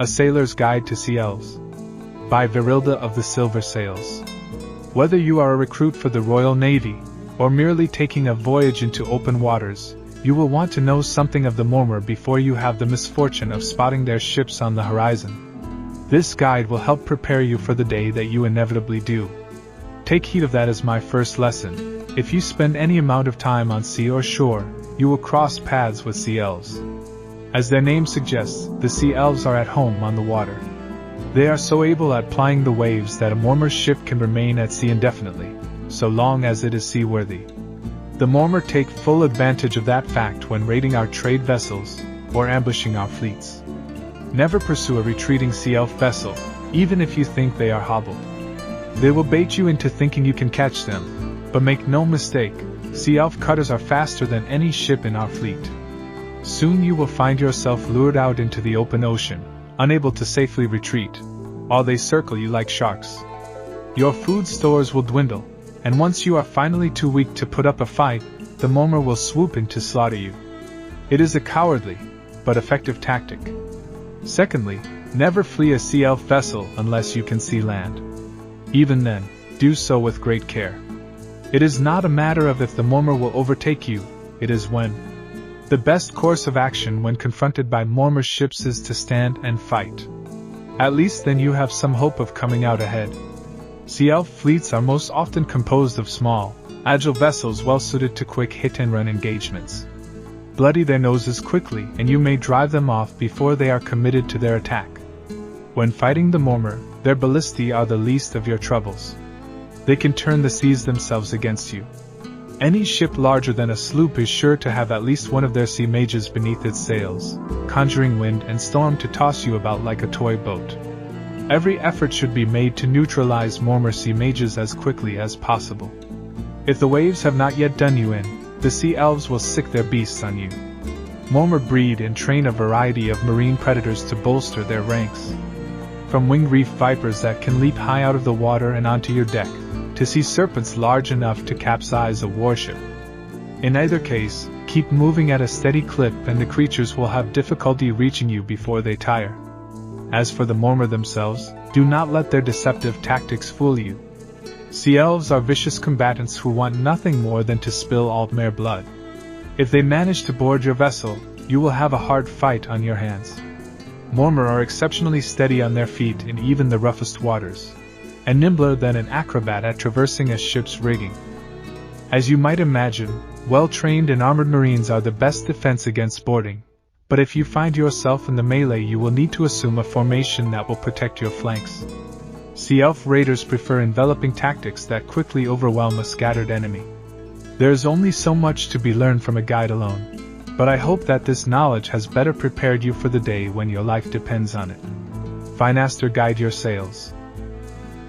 A Sailor's Guide to Sea Elves. By Virilda of the Silver Sails. Whether you are a recruit for the Royal Navy, or merely taking a voyage into open waters, you will want to know something of the Mormor before you have the misfortune of spotting their ships on the horizon. This guide will help prepare you for the day that you inevitably do. Take heed of that as my first lesson. If you spend any amount of time on sea or shore, you will cross paths with sea elves. As their name suggests, the sea elves are at home on the water. They are so able at plying the waves that a Mormor ship can remain at sea indefinitely, so long as it is seaworthy. The Mormor take full advantage of that fact when raiding our trade vessels, or ambushing our fleets. Never pursue a retreating sea elf vessel, even if you think they are hobbled. They will bait you into thinking you can catch them, but make no mistake, sea elf cutters are faster than any ship in our fleet. Soon you will find yourself lured out into the open ocean, unable to safely retreat, while they circle you like sharks. Your food stores will dwindle, and once you are finally too weak to put up a fight, the Mormor will swoop in to slaughter you. It is a cowardly, but effective tactic. Secondly, never flee a sea elf vessel unless you can see land. Even then, do so with great care. It is not a matter of if the Mormor will overtake you, it is when. The best course of action when confronted by Mormor ships is to stand and fight. At least then you have some hope of coming out ahead. Sea elf fleets are most often composed of small, agile vessels well suited to quick hit-and-run engagements. Bloody their noses quickly and you may drive them off before they are committed to their attack. When fighting the Mormor, their ballistae are the least of your troubles. They can turn the seas themselves against you. Any ship larger than a sloop is sure to have at least one of their sea mages beneath its sails, conjuring wind and storm to toss you about like a toy boat. Every effort should be made to neutralize Mormor sea mages as quickly as possible. If the waves have not yet done you in, the sea elves will sick their beasts on you. Mormor breed and train a variety of marine predators to bolster their ranks. From winged reef vipers that can leap high out of the water and onto your deck, to sea serpents large enough to capsize a warship. In either case, keep moving at a steady clip and the creatures will have difficulty reaching you before they tire. As for the Mormor themselves, do not let their deceptive tactics fool you. Sea elves are vicious combatants who want nothing more than to spill Altmare blood. If they manage to board your vessel, you will have a hard fight on your hands. Mormor are exceptionally steady on their feet in even the roughest waters, and nimbler than an acrobat at traversing a ship's rigging. As you might imagine, well-trained and armored marines are the best defense against boarding, but if you find yourself in the melee you will need to assume a formation that will protect your flanks. Sea elf raiders prefer enveloping tactics that quickly overwhelm a scattered enemy. There is only so much to be learned from a guide alone, but I hope that this knowledge has better prepared you for the day when your life depends on it. Finaster, guide your sails.